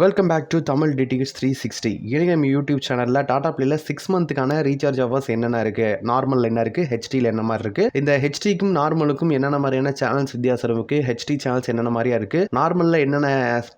Welcome back to Tamil DTH 360. இணையம் YouTube சேனலில் டாடா பிளேல 6 மந்த்துக்கான ரீசார்ஜ் ஆஃபர்ஸ் என்னென்ன இருக்குது, நார்மலில் என்ன இருக்குது, ஹெச்டியில் என்ன மாதிரி இருக்குது, இந்த ஹெச்டிக்கும் நார்மலுக்கும் என்னென்ன மாதிரியான சேனல்ஸ் வித்தியாசம் இருக்குது, ஹெச்டி சேனல்ஸ் என்னென்ன மாதிரியா இருக்குது, நார்மலில் என்னென்ன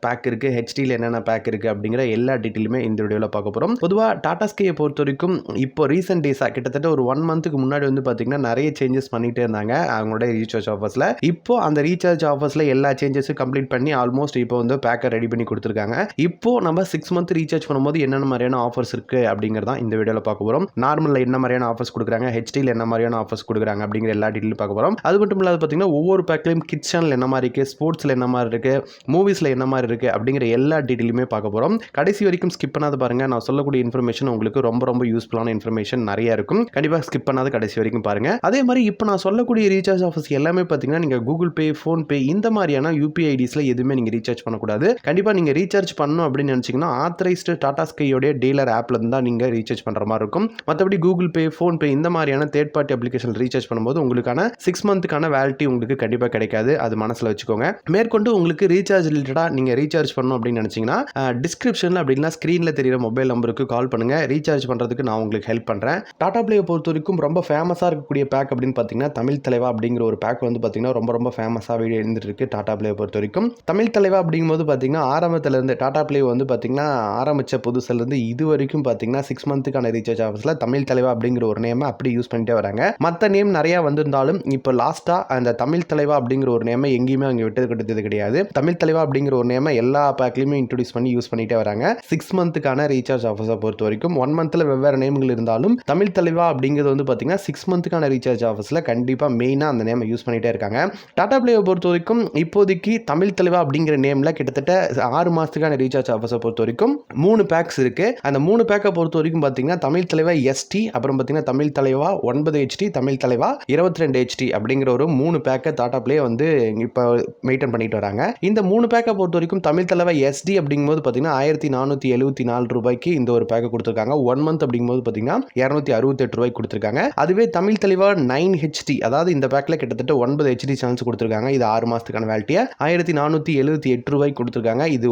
பேக் இருக்குது, ஹெச்டியில் என்னென்ன பேக் இருக்குது அப்படிங்கிற எல்லா டீட்டெயிலுமே இந்த வீடியோவில் பார்க்க போகிறோம். பொதுவாக டாடா ஸ்கையை பொறுத்த வரைக்கும் இப்போ ரீசெண்ட் டேஸாக கிட்டத்தட்ட ஒரு 1 மந்த்துக்கு முன்னாடி வந்து பார்த்திங்கன்னா நிறைய சேஞ்சஸ் பண்ணிகிட்டே இருந்தாங்க அவங்களோட ரீசார்ஜ் ஆஃபர்ஸில். இப்போ அந்த ரீசார்ஜ் ஆஃபர்ஸில் எல்லா சேஞ்சஸும் கம்ப்ளீட் பண்ணி ஆல்மோஸ்ட் இப்போ வந்து பேக்கை ரெடி பண்ணி கொடுத்துருக்காங்க. இப்போ நம்ம 6 மந்த் ரீசார்ஜ் பண்ணும்போது என்னென்ன மாதிரியான ஆஃபர்ஸ் இருக்குது அப்படிங்கிறதா இந்த வீடியோவில் பார்க்க போகிறோம். நார்மலில் என்ன மாதிரியான ஆஃபர்ஸ் கொடுக்குறாங்க, ஹெச்டியில் என்ன மாதிரியான ஆஃபர்ஸ் கொடுக்குறாங்க அப்படிங்கிற எல்லா டீட்டெயிலும் பார்க்க போகிறோம். அது மட்டும் இல்லாத பார்த்தீங்கன்னா ஒவ்வொரு பேக்லையும் கிட்ஸ் சேனல் என்ன மாதிரி இருக்குது, ஸ்போர்ட்ஸில் என்ன மாதிரி இருக்குது, மூவிஸில் என்ன மாதிரி இருக்குது அப்படிங்கிற எல்லா டீட்டெயிலுமே பார்க்க போகிறோம். கடைசி வரைக்கும் ஸ்கிப் பண்ணாத பாருங்கள். நான் சொல்லக்கூடிய இன்ஃபர்மேஷன் உங்களுக்கு ரொம்ப ரொம்ப யூஸ்ஃபுல்லான இன்ஃபர்மேஷன் நிறைய இருக்கும். கண்டிப்பாக ஸ்கிப் பண்ணாத கடைசி வரைக்கும் பாருங்கள். அதே மாதிரி இப்போ நான் சொல்லக்கூடிய ரீசார்ஜ் ஆஃபர்ஸ் எல்லாமே பார்த்தீங்கன்னா நீங்கள் கூகுள் பே, ஃபோன்பே இந்த மாதிரியான யூபிஐ ஐடிஸில் எதுவுமே நீங்கள் ரீசார்ஜ் பண்ணக்கூடாது. கண்டிப்பாக நீங்கள் ரீசார்ஜ் பண்ணணும் அப்படின்னு நினச்சிங்கன்னா ஆத்தரைஸ்டு டாடா ஸ்கையோடைய டீலர் ஆப்ல இருந்து தான் நீங்கள் ரீசார்ஜ் பண்ணுற மாதிரி இருக்கும். மற்றபடி கூகுள் பே, ஃபோன்பே இந்த மாதிரியான தேர்ட் பார்ட்டி அப்ளிகேஷன் ரீசார்ஜ் பண்ணும்போது உங்களுக்கான 6 மந்த்துக்கான வேலிட்டி உங்களுக்கு கண்டிப்பாக கிடைக்காது. அது மனசில் வச்சுக்கோங்க. மேற்கொண்டு உங்களுக்கு ரீசார்ஜ் ரிலேட்டடாக நீங்கள் ரீசார்ஜ் பண்ணணும் அப்படின்னு நினச்சிங்கன்னா டிஸ்கிரிப்ஷனில் அப்படின்னா ஸ்க்ரீனில் தெரியிற மொபைல் நம்பருக்கு கால் பண்ணுங்கள். ரீசார்ஜ் பண்ணுறதுக்கு நான் உங்களுக்கு ஹெல்ப் பண்ணுறேன். டாடா பிளேயை பொறுத்த வரைக்கும் ரொம்ப ஃபேமஸாக இருக்கக்கூடிய பேக் அப்படின்னு பார்த்தீங்கன்னா தமிழ் தலைவா அப்படிங்கிற ஒரு பேக் வந்து பார்த்தீங்கன்னா ரொம்ப ரொம்ப ஃபேமஸாக இருந்துட்டு இருக்கு. டாடா பிளேயை பொறுத்த வரைக்கும் தமிழ் தலைவா அப்படிங்கும்போது பார்த்தீங்கன்னா ஆரம்பத்திலேருந்து டாடா பிளே வந்து பார்த்தீங்கன்னா ஆரம்பித்த புதுசுலேருந்து இது வரைக்கும் பார்த்தீங்கன்னா 6 மந்த்துக்கான ரீசார்ஜ் ஆஃபர்ஸில் தமிழ் தலைவா அப்படிங்கிற ஒரு நேமை அப்படி யூஸ் பண்ணிட்டே வராங்க. மற்ற நேம் நிறையா வந்திருந்தாலும் இப்போ லாஸ்ட்டாக அந்த தமிழ் தலைவா அப்படிங்கிற ஒரு நேமை எங்கேயுமே அவங்க விட்டு கொடுத்தது கிடையாது. தமிழ் தலைவா அப்படிங்கிற ஒரு நேமை எல்லா பேக்லையுமே இன்ட்ரோடியூஸ் பண்ணி யூஸ் பண்ணிட்டே வராங்க. 6 மந்த்துக்கான ரீசார்ஜ் ஆஃபர்ஸை பொறுத்த வரைக்கும் 1 மந்த்தில் வெவ்வேறு நேம்கள் இருந்தாலும் தமிழ் தலைவா அப்படிங்கிறது வந்து பார்த்தீங்கன்னா 6 மந்த்துக்கான ரீசார்ஜ் ஆஃபர்ஸில் கண்டிப்பாக மெயினாக அந்த நேமை யூஸ் பண்ணிட்டே இருக்காங்க. டாடா பிளேயை பொறுத்த வரைக்கும் இப்போதைக்கு தமிழ் தலைவா அப்படிங்கிற நேமில் கிட்டத்தட்ட 6 மாதத்துக்கான ரீசார்ஜ் ஆஃபர்ஸை பொறுத்த வரைக்கும் 3 பேக்ஸ் இருக்கு. அந்த 3 பேக்கை பொறுத்த வரைக்கும் பார்த்தீங்கன்னா தமிழ் தலைவா எஸ்டி, அப்புறம் பார்த்தீங்கன்னா தமிழ் தலைவா 9 தமிழ் தலைவா 22 அப்படிங்கிற ஒரு 3 பேக்கை டாடா பிளே வந்து இப்போ மெயின்டைன் பண்ணிட்டு வராங்க. இந்த 3 பேக்கை பொறுத்த வரைக்கும் தமிழ் தலைவா எஸ்டி அப்படிங்கும்போது பார்த்தீங்கன்னா 1474 ரூபாய்க்கு இந்த ஒரு பேக்கை கொடுத்துருக்காங்க. 1 மந்த் அப்படிங்கும்போது பார்த்தீங்கன்னா 268 ரூபாய்க்கு கொடுத்துருக்காங்க. அதுவே தமிழ் தலைவா 9 அதாவது இந்த பேக்கில் கிட்டத்தட்ட 9 சான்ஸ் கொடுத்துருக்காங்க. இது 6 மாதத்துக்கான வேலிட்டியை 1478 ரூபாய்க்கு கொடுத்துருக்காங்க. இது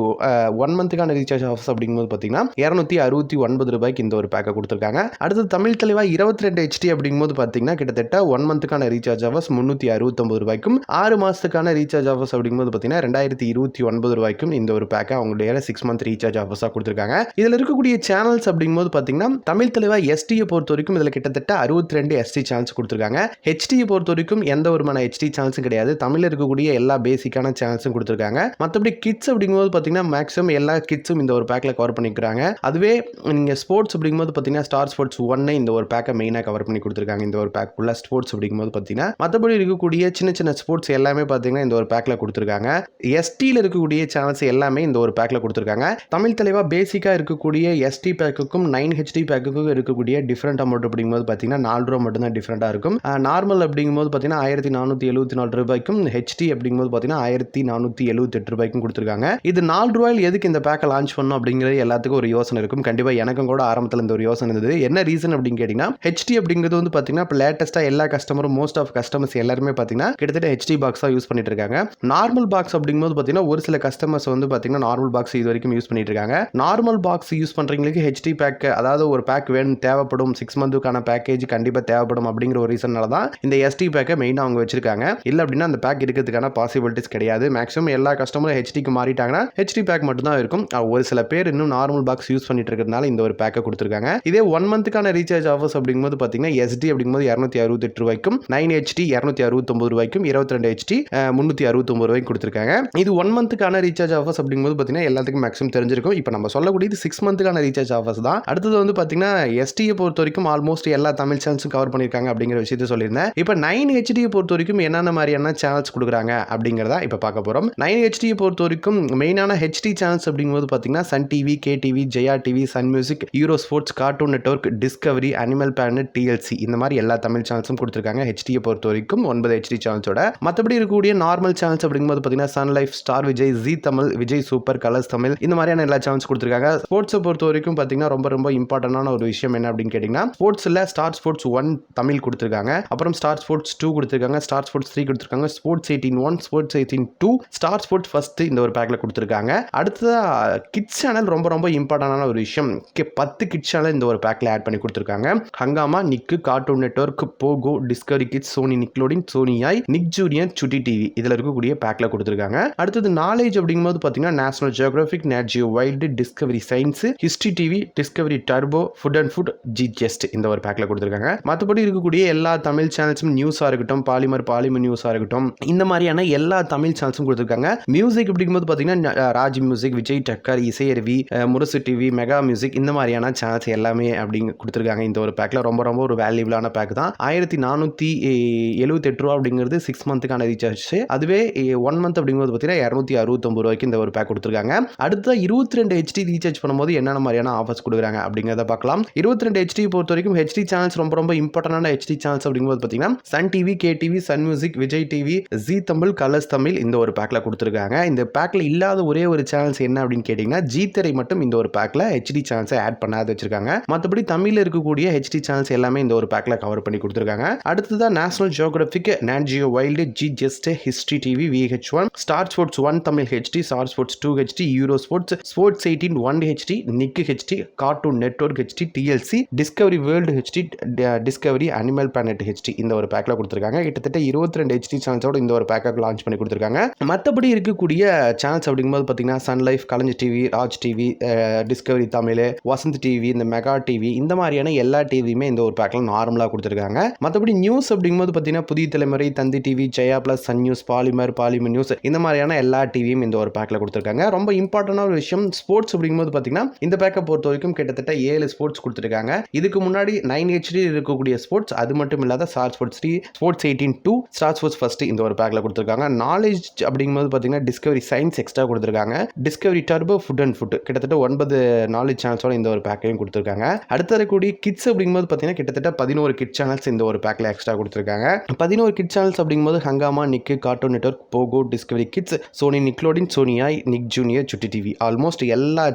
1 மந்த்துக்கான ரீசார்ஜ் ஆஃபர்ஸ் அப்படிங்கும்போது பார்த்தீங்கன்னா 269 ரூபாய்க்கு இந்த ஒரு பேக்கை கொடுத்துருக்காங்க. அடுத்து தமிழ் தலைவா 22 அப்படிங்கும்போது பார்த்தீங்கன்னா கிட்டத்தட்ட 1 மந்த்துக்கான ரீசார்ஜ் ஆஃபர்ஸ் 369 ரூபாய்க்கும் 6 மாதத்துக்கான ரீசார்ஜ் ஆஃபர்ஸ் அப்படிங்கும்போது பார்த்தீங்கன்னா 2029 ரூபாய்க்கும் இந்த ஒரு பேக்கை அவங்களுடைய 6 மந்த் ரீசார்ஜ் ஆஃபர்ஸாக கொடுத்துருக்காங்க. இதில் இருக்கக்கூடிய சேனல்ஸ் அப்படிங்கும்போது பார்த்தீங்கன்னா தமிழ் தலைவா எஸ்டியை பொறுத்த வரைக்கும் இதில் கிட்டத்தட்ட 62 எஸ்டி சேனல்ஸ் கொடுத்துருக்காங்க. ஹெச்டியை பொறுத்த வரைக்கும் எந்த ஒரு ஹெச்டி சேனல்ஸும் கிடையாது. தமிழில் இருக்கக்கூடிய எல்லா பேசிக்கான சேனல்ஸும் கொடுத்துருக்காங்க. மற்றபடி கிட்ஸ் அப்படிங்கும்போது பார்த்தீங்கன்னா மேக்ஸிமம் எல்லா கிட்ஸும் இந்த ஒரு பேக்கில் கவர் பண்ணிக்கிறாங்க. அதுவே நீங்கள் ஸ்போர்ட்ஸ் அப்படிங்கும்போது பார்த்தீங்கன்னா ஸ்டார் ஸ்போர்ட்ஸ் 1 இந்த ஒரு பேக்கை மெயினாக கவர் பண்ணி கொடுத்துருக்காங்க. இந்த ஒரு பேக் ஃபுல்லாக ஸ்போர்ட்ஸ் அப்படிங்கும்போது பார்த்தீங்கன்னா மற்றபடி இருக்கக்கூடிய சின்ன சின்ன ஸ்போர்ட்ஸ் எல்லாமே பார்த்தீங்கன்னா இந்த ஒரு பேக்கில் கொடுத்துருக்காங்க. எஸ்டியில் இருக்கக்கூடிய சேனல்ஸ் எல்லாமே இந்த ஒரு பேக்கில் கொடுத்துருக்காங்க. தமிழ் தலைவா பேசிக்காக இருக்கக்கூடிய எஸ்டி பேக்குக்கும் 9 பேக்குக்கும் இருக்கக்கூடிய டிஃப்ரெண்ட் அமௌண்ட் அப்படிங்கும்போது பார்த்தீங்கன்னா 4 ரூபா மட்டும் தான் டிஃப்ரெண்டாக இருக்கும். நார்மல் அப்படிங்கும்போது பார்த்தீங்கன்னா 1474 ரூபாய்க்கும் ஹெச்டி அப்படிங்கும்போது பார்த்தீங்கன்னா 1478 ரூபாய்க்கும் கொடுத்துருக்காங்க. இது 4 ரூபாயில் எதுக்கு இந்த பேக்கை லான்ச் பண்ணணும் அப்படிங்கிறது எல்லாத்துக்கும் ஒரு யோசனை இருக்கும். கண்டிப்பாக எனக்கும் கூட ஆரம்பத்தில் இந்த ஒரு யோசனை இருந்தது. என்ன ரீசன் அப்படின்னு கேட்டிங்கன்னா ஹெச்டி அப்படிங்கிறது வந்து பார்த்தீங்கன்னா இப்போ லேட்டஸ்ட்டாக எல்லா கஸ்டமரும் மோஸ்ட் ஆஃப் கஸ்டமர்ஸ் எல்லாருமே பார்த்தீங்கன்னா கிட்டத்தட்ட ஹெச்டி பாக்ஸ் தான் யூஸ் பண்ணிட்டு இருக்காங்க. நார்மல் பாக்ஸ் அப்படிங்கும்போது பார்த்தீங்கன்னா ஒரு சில கஸ்டமர்ஸ் வந்து பார்த்தீங்கன்னா நார்மல் பாக்ஸ் இது வரைக்கும் யூஸ் பண்ணிட்டு இருக்காங்க. நார்மல் பாக்ஸ் யூஸ் பண்ணுறவங்களுக்கு ஹெச்டி பேக் அதாவது ஒரு பேக் வேணும் தேவைப்படும், 6 மந்த்துக்கான பேக்கேஜ் கண்டிப்பாக தேவைப்படும் அப்படிங்கிற ஒரு ரீசனால தான் இந்த எஸ்டி பேக்கை மெயினாக அவங்க வச்சிருக்காங்க. இல்லை அப்படின்னா அந்த பேக் இருக்கிறதுக்கான பாசிபிலிட்டிஸ் கிடையாது. மேக்ஸிமம் எல்லா கஸ்டமரும் ஹெச்டிக்கு மாறிட்டாங்கன்னா ஹெச்டி பேக் மட்டும் தான் இருக்கும். ஒரு சில பேர் இன்னும் நார்மல் பாக்ஸ் யூஸ் பண்ணிட்டு இருக்கிறதுனால இந்த ஒரு பேக்கை கொடுத்துருக்காங்க. இதே 1 மந்த்துக்கான ரீசார்ஜ் ஆஃபர்ஸ் அப்படிங்கும்போது பார்த்தீங்கன்னா எஸ்டி அப்படிங்கும்போது 268 ரூபாய்க்கும் 9 269 ரூபாய்க்கும் 22 369 ரூபாய்க்கும் கொடுத்துருக்காங்க. இது 1 மந்த்துக்கான ரீசார்ஜ் ஆஃபர்ஸ் அப்படிங்கும்போது பார்த்தீங்கன்னா எல்லாத்துக்கும் மேக்ஸிமம் தெரிஞ்சிருக்கும். இப்போ நம்ம சொல்லக்கூடியது 6 மந்த்துக்கான ரீசார்ஜ் ஆஃபர்ஸ் தான். அடுத்தது வந்து பார்த்தீங்கன்னா எஸ்டியை பொறுத்த வரைக்கும் ஆல்மோஸ்ட் எல்லா தமிழ் சேனல்ஸும் கவர் பண்ணியிருக்காங்க அப்படிங்கிற விஷயத்தை சொல்லியிருந்தேன். இப்போ 9 பொறுத்த வரைக்கும் என்னென்ன மாதிரியான சேனல்ஸ் கொடுக்குறாங்க அப்படிங்கிறதா இப்போ பார்க்க போகிறோம். 9 பொறுத்த வரைக்கும் மெயினான ஹெச்டி சேனல்ஸ் அப்படிங்கும்போது பார்த்தீங்கன்னா Sun TV, K TV, Jaya TV, Sun Music, Euro Sports, Cartoon Network, Discovery, Animal Planet, TLC இந்த மாதிரி எல்லா தமிழ் சேனல்ஸும் கொடுத்துருக்காங்க. ஹெச்டியை பொறுத்த வரைக்கும் 9 ஹெச்டி சேனல்ஸோட. மற்றபடி இருக்கக்கூடிய நார்மல் சேனல்ஸ் அப்படிங்கும்போது பார்த்தீங்கன்னா Sun Life, Star Vijay, Zee Tamil, Vijay Super, Colors Tamil இந்த மாதிரியான எல்லா சேனல்ஸ் கொடுத்துருக்காங்க. ஸ்போர்ட்ஸை பொறுத்த வரைக்கும் பார்த்தீங்கன்னா ரொம்ப ரொம்ப இம்பார்ட்டன்டான ஒரு விஷயம் என்ன அப்படின்னு கேட்டிங்கன்னா ஸ்போர்ட்ஸில் ஸ்டார் ஸ்போர்ட்ஸ் 1 தமிழ் கொடுத்துருக்காங்க, அப்புறம் ஸ்டார் ஸ்போர்ட்ஸ் 2 கொடுத்துருக்காங்க, ஸ்டார் ஸ்போர்ட்ஸ் 3 கொடுத்துருக்காங்க, sports 18 1, sports 18 2, star sports first இந்த ஒரு பேக்கில் கொடுத்துருக்காங்க. அடுத்து அடுத்ததா கிட்ஸ் சேனல் ரொம்ப ரொம்ப இம்பார்ட்டன்டான ஒரு விஷயம். 10 கிட்ஸ் சேனல் இந்த ஒரு பேக்கில் ஆட் பண்ணி கொடுத்துருக்காங்க. ஹங்காமா, நிக்கு, கார்ட்டூன் நெட்வொர்க், போகோ, டிஸ்கவரி கிட்ஸ், சோனி நிக்லோடின், சோனி ஐ, நிக் ஜூனியர், சுட்டி டிவி இதில் இருக்கக்கூடிய பேக்கில் கொடுத்துருக்காங்க. அடுத்தது நாலேஜ் அப்படிங்கும்போது பார்த்தீங்கன்னா national geographic, NAT Jio wild, Discovery science, history TV, Discovery turbo, food and food, G just இந்த ஒரு பேக்கில் கொடுத்துருக்காங்க. மற்றபடி இருக்கக்கூடிய எல்லா தமிழ் சேனல்ஸும் நியூஸாக இருக்கட்டும், பாலிமர் நியூஸாக இருக்கட்டும், இந்த மாதிரியான எல்லா தமிழ் சேனல்ஸும் கொடுத்துருக்காங்க. மியூசிக் அப்படிங்கும்போது பார்த்தீங்கன்னா ராஜ் மியூசிக், விஜய் டக்கர், இசையருவி, முரசு டிவி, மெகா மியூசிக் இந்த மாதிரியான சேனல்ஸ் எல்லாமே அப்படிங்க கொடுத்துருக்காங்க. இந்த ஒரு பேக்கில் ரொம்ப ரொம்ப ஒரு வேல்யூபிளான பேக் தான். 1478 ரூபா அப்படிங்கிறது 6 மந்த்துக்கான ரீசார்ஜ். அதுவே 1 மந்த் அப்படிங்கும்போது பார்த்தீங்கன்னா 269 ரூபாய்க்கு இந்த ஒரு பேக் கொடுத்துருக்காங்க. அடுத்த 22 HD ரீசார்ஜ் பண்ணும்போது என்னென்ன மாதிரியான ஆஃபர்ஸ் கொடுக்குறாங்க அப்படிங்கிறத பார்க்கலாம். 22 HD பொறுத்த வரைக்கும் HD சேனல்ஸ் ரொம்ப ரொம்ப இம்பார்ட்டன்டான HD சேனல்ஸ் அப்படிங்கும்போது பார்த்தீங்கன்னா Sun TV, K TV, Sun Music, Vijay TV, Zee Tamil, Colors Tamil இந்த ஒரு பேக்கில் கொடுத்துருக்காங்க. இந்த பேக்கில் இல்லாத ஒரே ஒரு சேனல்ஸ் என்ன அப்படின்னு கேட்டிங்கன்னா ஜி திரை மட்டும் இந்த ஒரு பேக்கில் HD சேனல்ஸை ஆட் பண்ணாத வச்சிருக்காங்க. மற்றபடி தமிழில் இருக்கக்கூடிய HD சேனல்ஸ் எல்லாமே இந்த ஒரு பேக்கில் கவர் பண்ணி கொடுத்துருக்காங்க. அடுத்ததான் national geographic, NAT Jio wild, G just, history TV, VH1, star sports 1 Tamil HD, star sports 2 HD, euro sports, sports 18 1 HD, நிக் HD, cartoon network HD, TLC, Discovery world HD, Discovery Animal planet HD இந்த ஒரு பேக்கில் கொடுத்துருக்காங்க. கிட்டத்தட்ட 22 HD சேனல்ஸோட இந்த ஒரு பேக்காக launch பண்ணி கொடுத்துருக்காங்க. மற்றபடி இருக்கக்கூடிய சேனல்ஸ் அப்படிங்கும்போது பார்த்தீங்கன்னா Sun Life, Kalaignar TV, Raj TV, Discovery Tamil, Vasanth TV, இந்த மெகா டிவி இந்த மாதிரியான எல்லா டிவியுமே இந்த ஒரு பேக்கில் நார்மலாக கொடுத்துருக்காங்க. மற்றபடி நியூஸ் அப்படிங்கும்போது பார்த்தீங்கன்னா Puthiya Thalaimurai, Thanthi TV, Jaya plus, Sun news, Polimer news இந்த மாதிரியான எல்லா டிவியும் இந்த ஒரு பேக்கில் கொடுத்துருக்காங்க. ரொம்ப இம்பார்ட்டன்டான ஒரு விஷயம் ஸ்போர்ட்ஸ் அப்படிங்கும்போது பார்த்தீங்கன்னா இந்த பேக்கை பொறுத்த வரைக்கும் கிட்டத்தட்ட 7 ஸ்போர்ட்ஸ் கொடுத்துருக்காங்க. இதுக்கு முன்னாடி 9 HD இருக்கக்கூடிய ஸ்போர்ட்ஸ், அது மட்டும் இல்லாத star sports 3, sports 18 2, star sports first இந்த ஒரு பேக்கில் கொடுத்துருக்காங்க. நாலேஜ் அப்படிங்கும்போது பார்த்தீங்கன்னா டிஸ்கவரி சயின்ஸ் எக்ஸ்ட்ரா கொடுத்துருக்காங்க. Discovery turbo, food and food கிட்டத்தட்ட 9 நாலேஜ் சேனல்ஸோட இந்த ஒரு பேக்கையும் கொடுத்துருக்காங்க. அடுத்த இருக்கக்கூடிய கிட்ஸ் அப்படிங்கும்போது பார்த்தீங்கன்னா கிட்டத்தட்ட 11 கிட் சேனல்ஸ் இந்த ஒரு பேக்கில் எக்ஸ்ட்ரா கொடுத்துருக்காங்க. 11 கிட் சேனல்ஸ் அப்படிங்கும்போது ஹங்காமா, நிக்கு, கார்ட்டூன் நெட்வொர்க், போகோ, டிஸ்கவரி கிட்ஸ், சோனி நிக்லோடின், சோனி ஐ, நிக் ஜூனியர், சுட்டி டிவி ஆல்மோஸ்ட் எல்லா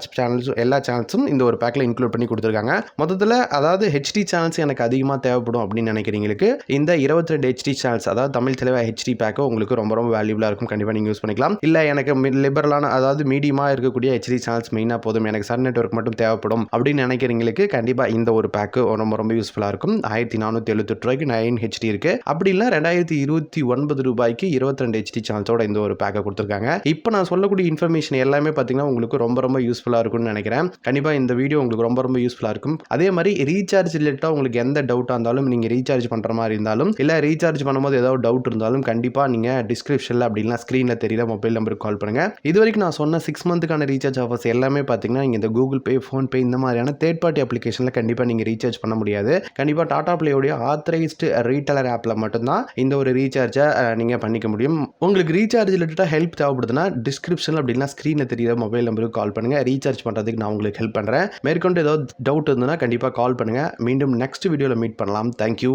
சேனல்ஸும் இந்த ஒரு பேக்கில் இன்க்ளூட் பண்ணி கொடுத்துருக்காங்க. மொத்தத்தில் அதாவது HD சேனல்ஸ் எனக்கு அதிகமாக தேவைப்படும் அப்படின்னு நினைக்கிறீங்களுக்கு இந்த 22 HD சேனல்ஸ் அதாவது தமிழ் தலைவா HD பேக்கை உங்களுக்கு ரொம்ப ரொம்ப வேல்யூபிளாக இருக்கும். கண்டிப்பாக நீங்கள் யூஸ் பண்ணிக்கலாம். இல்லை எனக்கு லிபரலான அதாவது மீடியமாக இருக்கக்கூடிய HD சேனல்ஸ் மெயினாக போதும், எனக்கு சன் நெட்வொர்க் மட்டும் தேவைப்படும் அப்படின்னு நினைக்கிறீங்களுக்கு கண்டிப்பாக இந்த ஒரு பேக்கு ரொம்ப ரொம்ப யூஸ்ஃபுல்லாக இருக்கும். 1478 ரூபாய்க்கு 9 HD இருக்குது. அப்படி இல்லை 2029 ரூபாய்க்கு 22 HD சேனல்ஸோட இந்த ஒரு பேக்கை கொடுத்துருக்காங்க. இப்போ நான் சொல்லக்கூடிய இன்ஃபர்மேஷன் எல்லாமே பார்த்தீங்கன்னா உங்களுக்கு ரொம்ப ரொம்ப யூஸ்ஃபுல்லாக இருக்கும்னு நினைக்கிறேன். கண்டிப்பாக இந்த வீடியோ உங்களுக்கு ரொம்ப ரொம்ப யூஸ்ஃபுல்லாக இருக்கும். அதே மாதிரி ரீசார்ஜ் ரிலேட்டடாக உங்களுக்கு எந்த டவுட்டாக இருந்தாலும் நீங்கள் ரீசார்ஜ் பண்ணுற மாதிரி இருந்தாலும் இல்லை ரீசார்ஜ் பண்ணும்போது ஏதாவது டவுட் இருந்தாலும் கண்டிப்பாக நீங்கள் டிஸ்கிரிப்ஷனில் அப்படின்னா ஸ்க்ரீனில் தெரியல மொபைல் நம்பருக்கு கால் பண்ணுங்கள். இது வரைக்கும் நான் சொன்ன 6 மந்த்துக்கான ரீசார்ஜ் ஆஃபர்ஸ் எல்லாமே பார்த்தீங்கன்னா நீங்கள் இந்த கூகுள் பே, ஃபோன்பே இந்த மாதிரியான தேர்ட் பார்ட்டி அப்ளிகேஷனில் கண்டிப்பாக நீங்கள் ரீசார்ஜ் பண்ண முடியாது. கண்டிப்பாக டாடா பிளேயோடைய ஆத்தரைஸ்டு ரீட்டைலர் ஆப்பில் மட்டும்தான் இந்த ஒரு ரீசார்ஜை நீங்கள் பண்ணிக்க முடியும். உங்களுக்கு ரீசார்ஜ் ரிலேட்டடாக ஹெல்ப் தேவைப்படுதுன்னா டிஸ்கிரிப்ஷனில் அப்படின்னா ஸ்க்ரீனில் தெரியுற மொபைல் நம்பருக்கு கால் பண்ணுங்கள். ரீசார்ஜ் பண்ணுறதுக்கு நான் உங்களுக்கு ஹெல்ப் பண்ணுறேன். மேற்கொண்டு ஏதாவது டவுட் இருந்ததுன்னா கண்டிப்பாக கால் பண்ணுங்கள். மீண்டும் நெக்ஸ்ட் வீடியோவில் மீட் பண்ணலாம். தேங்க்யூ.